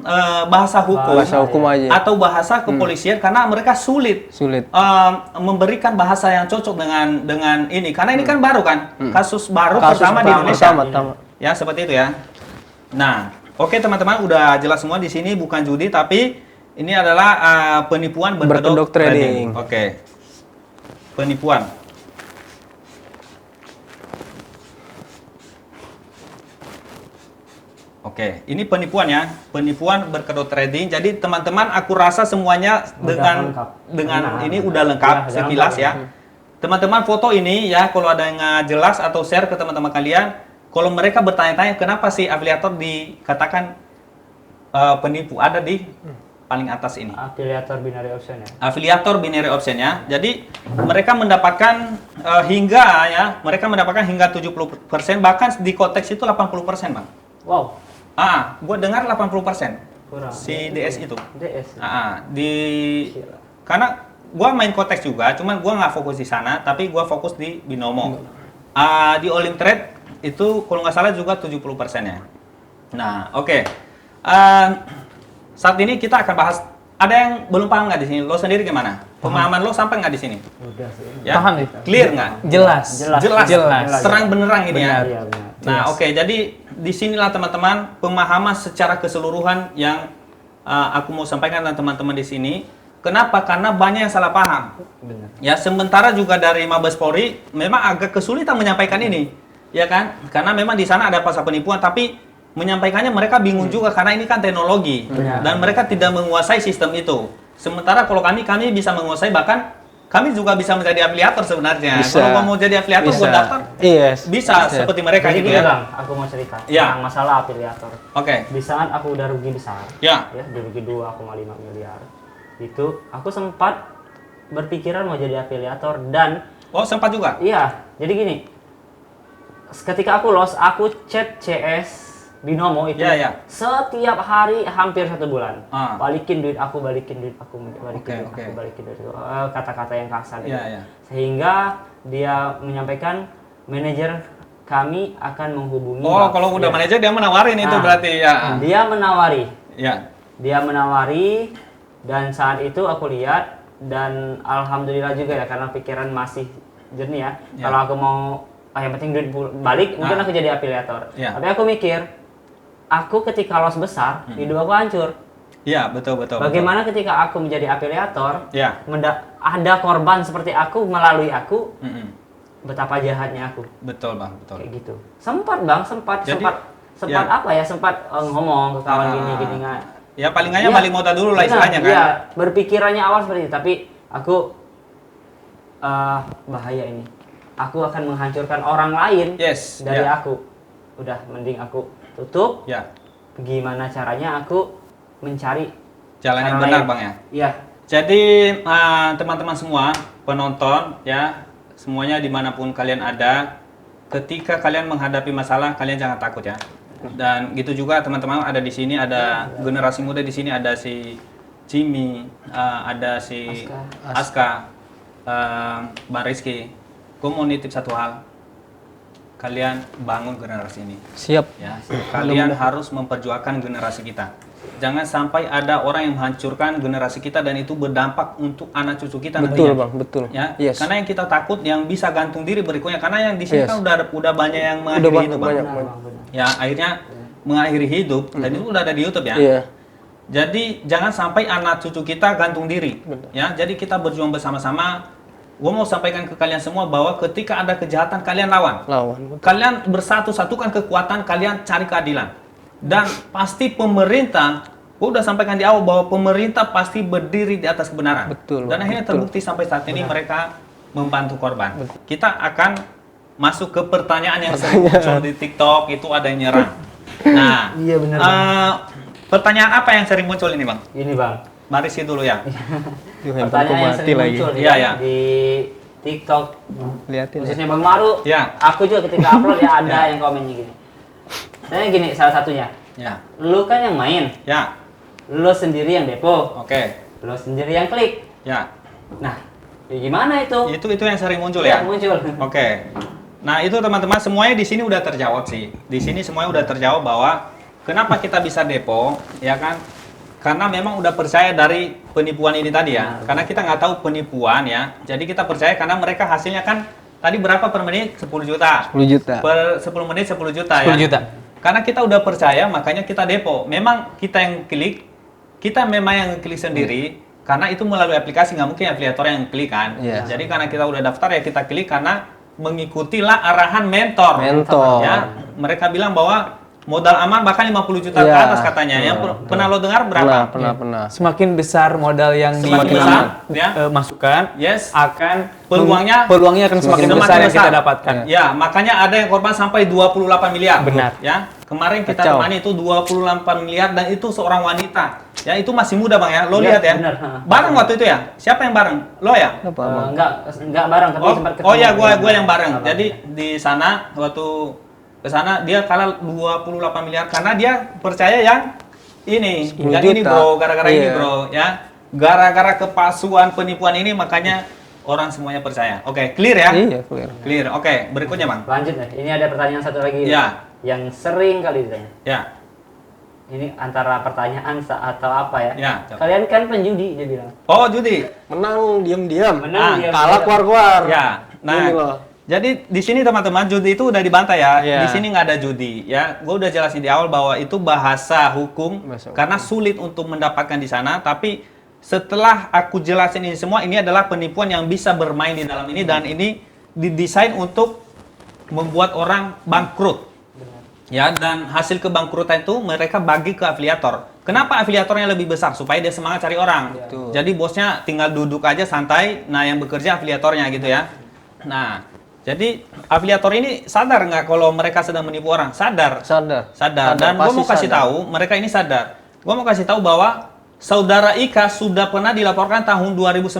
hukum
aja.
Atau bahasa kepolisian karena mereka sulit memberikan bahasa yang cocok dengan ini karena ini kan baru kan kasus baru pertama di Indonesia. Ya, seperti itu ya. Nah, oke teman-teman, udah jelas semua di sini bukan judi tapi ini adalah penipuan berkedok trading. Oke. Penipuan. Oke, ini penipuan ya, penipuan berkedok trading. Jadi teman-teman, aku rasa semuanya dengan ini udah lengkap sekilas ya. Teman-teman foto ini ya, kalau ada yang jelas atau share ke teman-teman kalian, kalau mereka bertanya-tanya kenapa sih afiliator dikatakan penipu, ada di paling atas ini.
Afiliator binary option ya.
Afiliator binary option ya. Jadi mereka mendapatkan mereka mendapatkan hingga 70%, bahkan di konteks itu 80%, Bang.
Wow.
Gue dengar 80%
kurang.
si DS itu.
DS.
Karena gue main konteks juga, cuman gue nggak fokus di sana, tapi gue fokus di binomo. Di Olim Trade itu kalau nggak salah juga 70% ya. Nah, oke. Saat ini kita akan bahas. Ada yang belum paham nggak di sini? Lo sendiri gimana? Pemahaman lo sampai nggak di sini?
Udah sih.
Ya?
Paham nih.
Clear nggak?
Jelas.
Terang benerang ini ya.
Iya, benar.
Nah, oke. Jadi disinilah teman-teman pemahaman secara keseluruhan yang aku mau sampaikan dan teman-teman di sini. Kenapa? Karena banyak yang salah paham.
Benar.
Ya, sementara juga dari Mabes Polri memang agak kesulitan menyampaikan ini, ya kan? Karena memang di sana ada pasal penipuan, tapi menyampaikannya mereka bingung juga karena ini kan teknologi dan mereka tidak menguasai sistem itu. Sementara kalau kami bisa menguasai, bahkan kami juga bisa menjadi afiliator sebenarnya. Kalau mau jadi afiliator, gue daftar, bisa seperti mereka
jadi
gitu ya.
Bang, aku mau cerita tentang masalah afiliator. Di saat aku udah rugi besar, rugi 2,5 miliar, itu aku sempat berpikiran mau jadi afiliator dan
sempat juga?
Iya, jadi gini, ketika aku lost, aku chat CS Binomo itu setiap hari hampir 1 bulan. Balikin duit aku, balikin duit aku. Kata-kata yang kasar gitu. Sehingga dia menyampaikan manajer kami akan menghubungi.
Kalau udah manajer dia menawarin itu berarti ya.
Dia menawari. Dia menawari dan saat itu aku lihat dan alhamdulillah juga ya karena pikiran masih jernih ya. Kalau aku mau yang penting duit balik, mungkin aku jadi afiliator. Tapi aku mikir, aku ketika loss besar, hidup aku hancur.
Iya, betul.
Bagaimana ketika aku menjadi afiliator, ada korban seperti aku melalui aku, betapa jahatnya aku.
Betul, Bang, betul.
Kayak gitu. Sempat ngomong ke kawan gini nggak.
Ya paling nggaknya balik modal dulu lah istilahnya kan.
Iya, berpikirannya awal seperti itu, tapi aku bahaya ini. Aku akan menghancurkan orang lain dari aku. Udah, mending aku tutup. Gimana caranya aku mencari
jalan yang benar, Bang ya?
Iya.
Jadi teman-teman semua, penonton ya, semuanya dimanapun kalian ada, ketika kalian menghadapi masalah, kalian jangan takut ya. Dan gitu juga teman-teman ada di sini, ada generasi muda di sini, ada si Jimmy, ada si Aska, Mbak Rizky. Gue mau nitip satu hal, kalian bangun generasi ini.
Siap.
Ya, kalian harus memperjuangkan generasi kita. Jangan sampai ada orang yang menghancurkan generasi kita dan itu berdampak untuk anak cucu kita
betul,
nantinya.
Bang, betul.
Ya, karena yang kita takut yang bisa gantung diri berikutnya. Karena yang di sini kan udah banyak yang mengakhiri hidup, Bang. Ya, akhirnya mengakhiri hidup dan itu udah ada di YouTube ya. Jadi jangan sampai anak cucu kita gantung diri. Ya, jadi kita berjuang bersama-sama. Gue mau sampaikan ke kalian semua bahwa ketika ada kejahatan kalian lawan. Kalian bersatu-satukan kekuatan, kalian cari keadilan. Dan pasti pemerintah, gue udah sampaikan di awal bahwa pemerintah pasti berdiri di atas kebenaran. Dan akhirnya terbukti sampai saat ini mereka membantu korban. Kita akan masuk ke pertanyaan yang sering muncul di TikTok, itu ada yang nyerang. Nah, pertanyaan apa yang sering muncul ini, Bang?
Ini, Bang.
Marisi dulu ya.
Pertanyaan yang sering muncul di TikTok, khususnya Bang Maru. Aku juga ketika upload ada yang komennya gini. Saya gini, salah satunya. Lu kan yang main. Lu sendiri yang depo. Lu sendiri yang klik. Nah, gimana itu?
Itu yang sering muncul ya?
Muncul.
Nah, itu teman-teman semuanya di sini udah terjawab sih. Di sini semuanya udah terjawab bahwa kenapa kita bisa depo, ya kan? Karena memang udah percaya dari penipuan ini tadi ya. Karena kita nggak tahu penipuan ya. Jadi kita percaya karena mereka hasilnya kan tadi berapa per menit? 10 juta.
10 juta.
Per 10 menit 10 juta
10
ya.
juta.
Karena kita udah percaya makanya kita depo. Memang kita yang klik, kita memang yang klik sendiri. Karena itu melalui aplikasi, nggak mungkin afiliator yang klik kan. Jadi karena kita udah daftar ya kita klik karena mengikutilah arahan mentor. Ya, mereka bilang bahwa modal aman bahkan 50 juta ke atas katanya. Yang pernah lo dengar berapa?
Pernah.
Semakin besar modal yang masukkan, akan peluangnya akan semakin besar yang kita dapatkan.
Ya, makanya ada yang korban sampai 28 miliar.
Benar.
Ya, kemarin kita temani itu 28 miliar dan itu seorang wanita. Ya, itu masih muda, Bang ya. Lo lihat ya.
Benar.
Bareng waktu itu ya? Siapa yang bareng? Lo ya?
Enggak bareng, tapi sempat ketemu.
Oh ya, gua yang bareng. Jadi di sana waktu ke sana dia kalah 28 miliar karena dia percaya yang ini bro, gara-gara ini bro ya, gara-gara kepalsuan penipuan ini makanya orang semuanya percaya. Clear ya? Clear. Berikutnya Bang.
Lanjut nih, ini ada pertanyaan satu lagi yang sering kali ditanya. Ini antara pertanyaan atau apa ya? Kalian kan penjudi, dia bilang.
Oh, judi.
Menang diam-diam,
kalah
keluar-keluar.
Ya. Nah, jadi di sini teman-teman judi itu udah dibantah ya. Di sini nggak ada judi ya. Gue udah jelasin di awal bahwa itu bahasa hukum karena sulit untuk mendapatkan di sana. Tapi setelah aku jelasin ini semua, ini adalah penipuan yang bisa bermain di dalam ini dan ini didesain untuk membuat orang bangkrut. Ya, dan hasil kebangkrutan itu mereka bagi ke afiliator. Kenapa afiliatornya lebih besar? Supaya dia semangat cari orang. Jadi bosnya tinggal duduk aja santai, nah yang bekerja afiliatornya gitu ya. Nah, jadi afiliator ini sadar nggak kalau mereka sedang menipu orang? Sadar. Dan gue mau kasih tahu, mereka ini sadar. Gue mau kasih tahu bahwa saudara Ika sudah pernah dilaporkan tahun 2019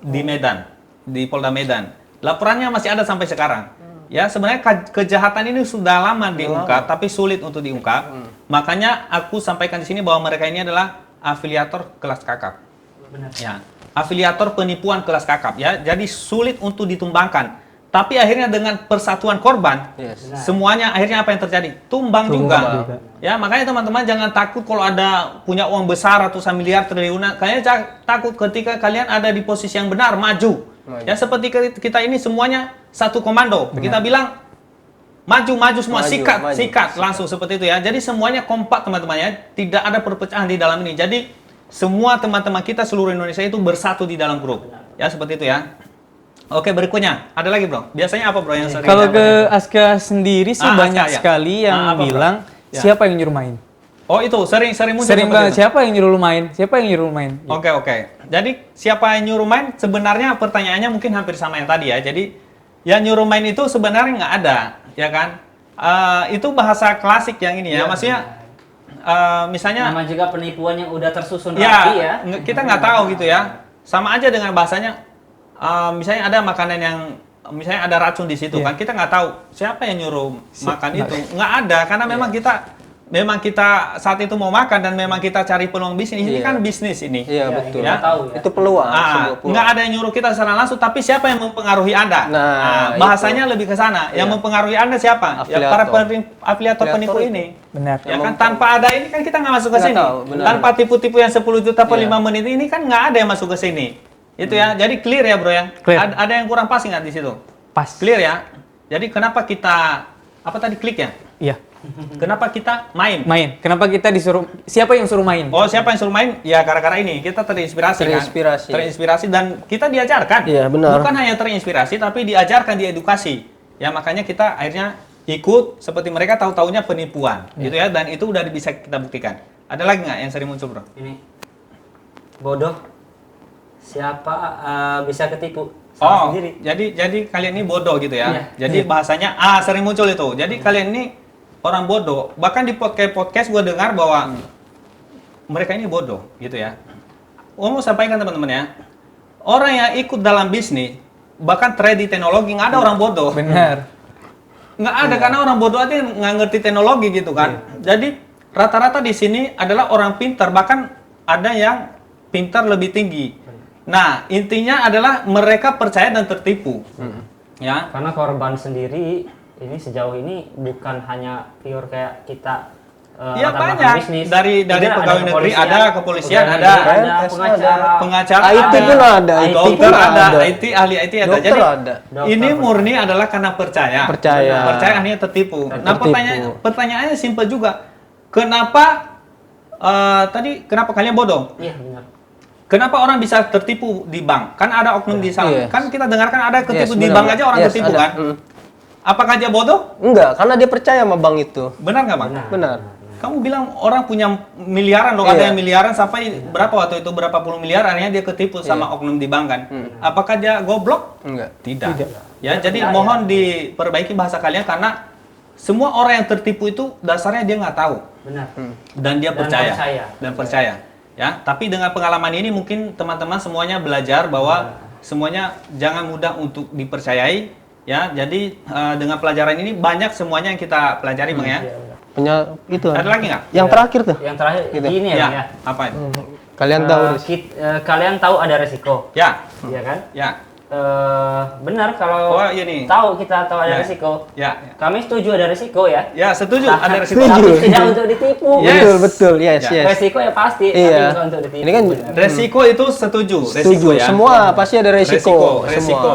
di Medan, di Polda Medan. Laporannya masih ada sampai sekarang. Ya, sebenarnya kejahatan ini sudah lama diungkap, tapi sulit untuk diungkap. Makanya aku sampaikan di sini bahwa mereka ini adalah afiliator kelas kakap.
Benar.
Ya, afiliator penipuan kelas kakap ya. Jadi sulit untuk ditumbangkan. Tapi akhirnya dengan persatuan korban, semuanya akhirnya apa yang terjadi? Tumbang juga. Ya, makanya teman-teman jangan takut kalau ada punya uang besar ratusan miliar triliunan. Kalian takut ketika kalian ada di posisi yang benar, maju. Ya, seperti kita ini semuanya satu komando. Kita bilang maju semua, sikat langsung seperti itu ya. Jadi semuanya kompak teman-teman ya. Tidak ada perpecahan di dalam ini. Jadi semua teman-teman kita seluruh Indonesia itu bersatu di dalam grup. Ya, seperti itu ya. Oke, berikutnya. Ada lagi, Bro? Biasanya apa, Bro, yang sering?
Kalau ke Aska sendiri sih banyak sekali yang bilang siapa yang nyuruh main.
Oh, itu sering muncul.
Sering banget. Siapa yang nyuruh lu main? Siapa yang nyuruh lu main?
Oke. Jadi siapa yang nyuruh main? Sebenarnya pertanyaannya mungkin hampir sama yang tadi ya. Jadi yang nyuruh main itu sebenarnya nggak ada, ya kan? Itu bahasa klasik yang ini ya. Maksudnya misalnya.
Nama juga penipuan yang udah tersusun rapi ya.
Kita nggak tahu gitu ya. Sama aja dengan bahasanya. Misalnya ada makanan yang misalnya ada racun di situ kan, kita nggak tahu siapa yang nyuruh makan itu. Nggak ada, karena memang kita saat itu mau makan dan memang kita cari peluang bisnis. Ini kan bisnis ini.
Iya, betul.
Ya?
Itu peluang.
Nggak ada yang nyuruh kita secara langsung, tapi siapa yang mempengaruhi Anda? Bahasanya lebih ke sana. Yang mempengaruhi Anda siapa? Ya, para afiliator penipu ini.
Benar.
Ya kan, tanpa ada ini kan kita nggak masuk ke sini. Tanpa tipu-tipu yang 10 juta per 5 menit ini kan nggak ada yang masuk ke sini. Itu ya. Jadi clear ya, Bro ya.
Clear.
Ada yang kurang pas nggak di situ?
Pas.
Clear ya. Jadi kenapa kita apa tadi klik ya?
Iya.
Kenapa kita main?
Kenapa kita disuruh? Siapa yang suruh main?
Oh, siapa yang suruh main? Ya gara-gara ini kita terinspirasi kan. Terinspirasi dan kita diajarkan.
Iya, benar.
Bukan hanya terinspirasi tapi diajarkan, diedukasi. Ya makanya kita akhirnya ikut seperti mereka, tahu-taunya penipuan gitu ya, dan itu udah bisa kita buktikan. Ada lagi nggak yang sering muncul, Bro?
Ini bodoh. Siapa bisa ketipu?
Sendiri. Jadi kalian ini bodoh gitu ya. Jadi bahasanya sering muncul itu. Jadi kalian ini orang bodoh. Bahkan di podcast gue dengar bahwa mereka ini bodoh gitu ya. Mau sampaikan teman-teman ya. Orang yang ikut dalam bisnis, bahkan trade di teknologi, nggak ada orang bodoh.
Benar.
Nggak ada, karena orang bodoh aja nggak ngerti teknologi gitu kan. Jadi rata-rata di sini adalah orang pintar, bahkan ada yang pintar lebih tinggi. Nah, intinya adalah mereka percaya dan tertipu. Ya.
Karena korban sendiri ini sejauh ini bukan hanya pure kayak kita
ya banyak bisnis. Dari pegawai negeri ada, kepolisian ada, pengacara
IT pun ada,
dokter ada, IT ahli IT ada. Jadi ini murni adalah karena percaya akhirnya tertipu. Nah, pertanyaannya simpel juga. Kenapa kenapa kalian bodoh?
Iya, benar.
Kenapa orang bisa tertipu di bank? Kan ada oknum di sana. Kan kita dengarkan ada ketipu di bank aja orang tertipu kan? Apakah dia bodoh?
Enggak, karena dia percaya sama bank itu.
Benar nggak, Bang?
Benar.
Kamu bilang orang punya miliaran loh, ada yang miliaran sampai berapa waktu itu, berapa puluh miliar, akhirnya dia ketipu sama oknum di bank kan? Apakah dia goblok?
Enggak.
Tidak. Ya, jadi mohon diperbaiki bahasa kalian, karena semua orang yang tertipu itu dasarnya dia nggak tahu.
Benar.
Dan dia percaya. Ya, tapi dengan pengalaman ini mungkin teman-teman semuanya belajar bahwa semuanya jangan mudah untuk dipercayai. Ya, jadi dengan pelajaran ini banyak semuanya yang kita pelajari, Bang ya.
Itu.
Ada lagi nggak?
Yang terakhir tuh.
Yang terakhir gitu. Ini ya.
Apa itu?
Kalian tahu
kalian tahu ada resiko.
Ya.
Iya kan?
Ya.
Benar kalau kita tahu ada resiko.
Ya.
Kami setuju ada resiko ya.
Ya, setuju ada resiko.
Tapi tidak untuk ditipu.
Betul. Yes.
Resiko ya pasti, tapi bukan untuk ditipu.
Ini kan
resiko itu setuju.
Resiko ya. Semua pasti ada resiko.
Resiko.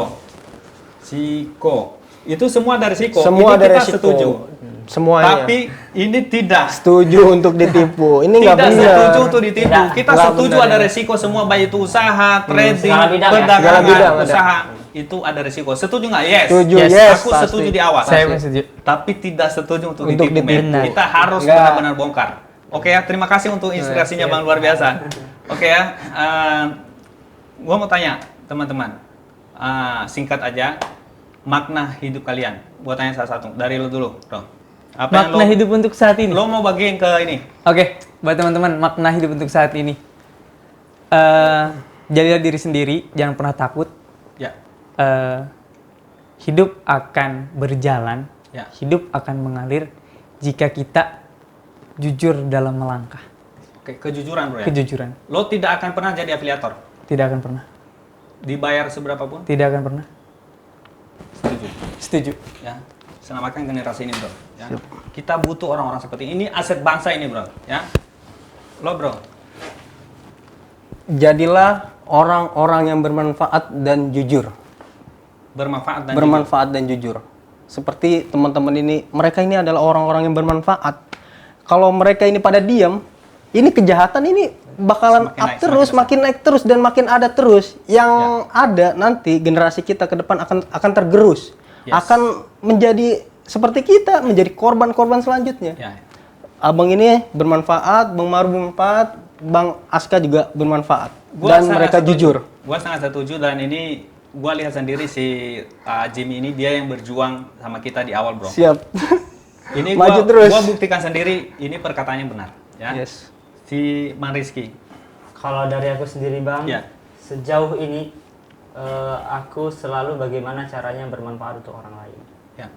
Itu semua ada resiko.
Semua ada resiko.
Setuju.
Semuanya.
Tapi ini tidak
setuju untuk ditipu. Ini nggak benar.
Tidak setuju untuk ditipu. Kita setuju ada resiko semua, baik itu usaha, trading, perdagangan, usaha. itu ada risiko. Setuju nggak? Yes.
Setuju,
Yes.
yes,
Aku
pasti.
setuju di awal.
Saya setuju.
Tapi tidak setuju untuk
Untuk
ditipu, men.
ditipu.
Kita harus
Nggak.
benar-benar bongkar. Oke ya, terima kasih untuk inspirasinya Bang, luar biasa. Oke ya, gua mau tanya teman-teman, singkat aja, makna hidup kalian. Gua tanya salah satu, dari lo dulu, bro. Apa
Makna hidup untuk saat ini.
Lo mau bagiin ke ini?
Oke, buat teman-teman, makna hidup untuk saat ini. Jadilah diri sendiri, jangan pernah takut.
Ya.
Hidup akan berjalan,
Ya.
hidup akan mengalir jika kita jujur dalam melangkah.
Oke, kejujuran bro ya.
Kejujuran.
Lo tidak akan pernah jadi afiliator.
Tidak akan pernah.
Dibayar seberapa pun.
Tidak akan pernah.
Setuju.
Setuju.
Ya. Selamatkan generasi ini bro. Ya. Kita butuh orang-orang seperti ini. Aset bangsa ini bro. Ya. Lo bro.
Jadilah orang-orang yang bermanfaat dan jujur.
Bermanfaat
dan jujur. Seperti teman-teman ini, mereka ini adalah orang-orang yang bermanfaat. Kalau mereka ini pada diam, ini kejahatan ini bakalan makin naik terus dan makin ada terus. Yang ada nanti generasi kita ke depan akan tergerus, akan menjadi seperti kita, menjadi korban-korban selanjutnya.
Ya.
Abang ini bermanfaat, Bang Maru bermanfaat, Bang Aska juga bermanfaat. Dan mereka jujur.
Gua sangat setuju dan ini gua lihat sendiri si Jimmy ini dia yang berjuang sama kita di awal bro.
Siap.
Ini
Maju terus.
Gua buktikan sendiri ini perkataannya benar. Ya.
Yes.
Si Bang Rizky.
Kalau dari aku sendiri Bang,
Ya.
sejauh ini aku selalu bagaimana caranya bermanfaat untuk orang lain.
Ya.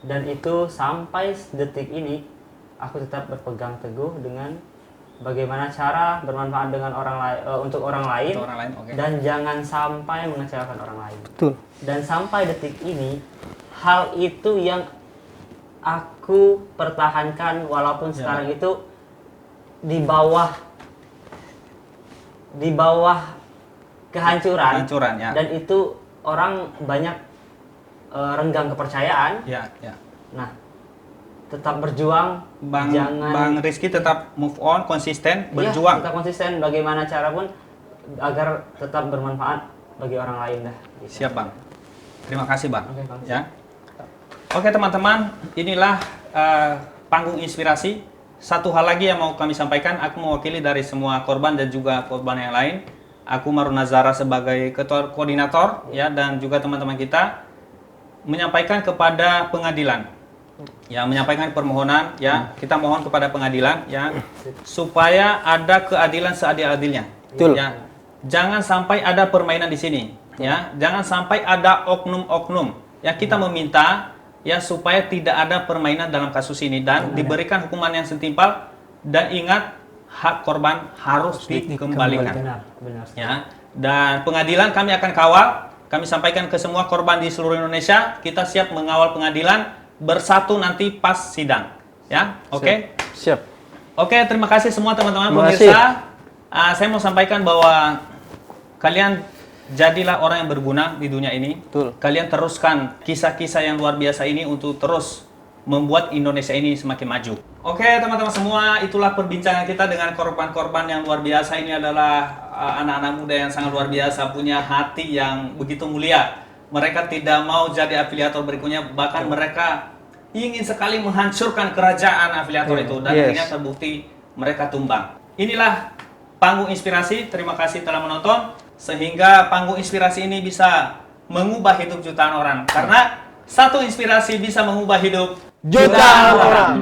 Dan itu sampai detik ini aku tetap berpegang teguh dengan bagaimana cara bermanfaat dengan orang lain untuk orang lain,
oke.
dan jangan sampai mengecewakan orang lain.
Betul.
Dan sampai detik ini hal itu yang aku pertahankan walaupun sekarang itu di bawah kehancuran,
ya.
dan itu orang banyak renggang kepercayaan.
Ya, ya.
Nah, tetap berjuang,
Bang
jangan
Rizky tetap move on, konsisten,
Iya,
berjuang.
tetap konsisten bagaimana cara pun agar tetap bermanfaat bagi orang lain dah. Gitu.
Siap Bang. Terima kasih Bang.
Oke, Bang.
Ya. Oke teman-teman, inilah panggung inspirasi. Satu hal lagi yang mau kami sampaikan, aku mewakili dari semua korban dan juga korban yang lain. Aku Maru Nazara sebagai ketua koordinator ya, dan juga teman-teman kita menyampaikan kepada pengadilan. Ya, menyampaikan permohonan ya, kita mohon kepada pengadilan ya supaya ada keadilan seadil-adilnya.
Betul.
Ya. Jangan sampai ada permainan di sini ya. Jangan sampai ada oknum-oknum. Ya, kita meminta ya supaya tidak ada permainan dalam kasus ini dan diberikan hukuman yang setimpal, dan ingat hak korban harus dikembalikan.
Benar.
Ya. Dan pengadilan kami akan kawal. Kami sampaikan ke semua korban di seluruh Indonesia, kita siap mengawal pengadilan bersatu nanti pas sidang. Ya, oke?
Siap.
Oke, terima kasih semua teman-teman
Terima kasih.
pemirsa. Saya mau sampaikan bahwa kalian jadilah orang yang berguna di dunia ini.
Betul.
Kalian teruskan kisah-kisah yang luar biasa ini untuk terus membuat Indonesia ini semakin maju. Oke teman-teman semua, itulah perbincangan kita dengan korban-korban yang luar biasa. Ini adalah anak-anak muda yang sangat luar biasa, punya hati yang begitu mulia. Mereka tidak mau jadi afiliator berikutnya, bahkan mereka ingin sekali menghancurkan kerajaan afiliator itu, dan akhirnya terbukti mereka tumbang. Inilah panggung inspirasi. Terima kasih telah menonton, sehingga panggung inspirasi ini bisa mengubah hidup jutaan orang, karena satu inspirasi bisa mengubah hidup
Jutaan orang.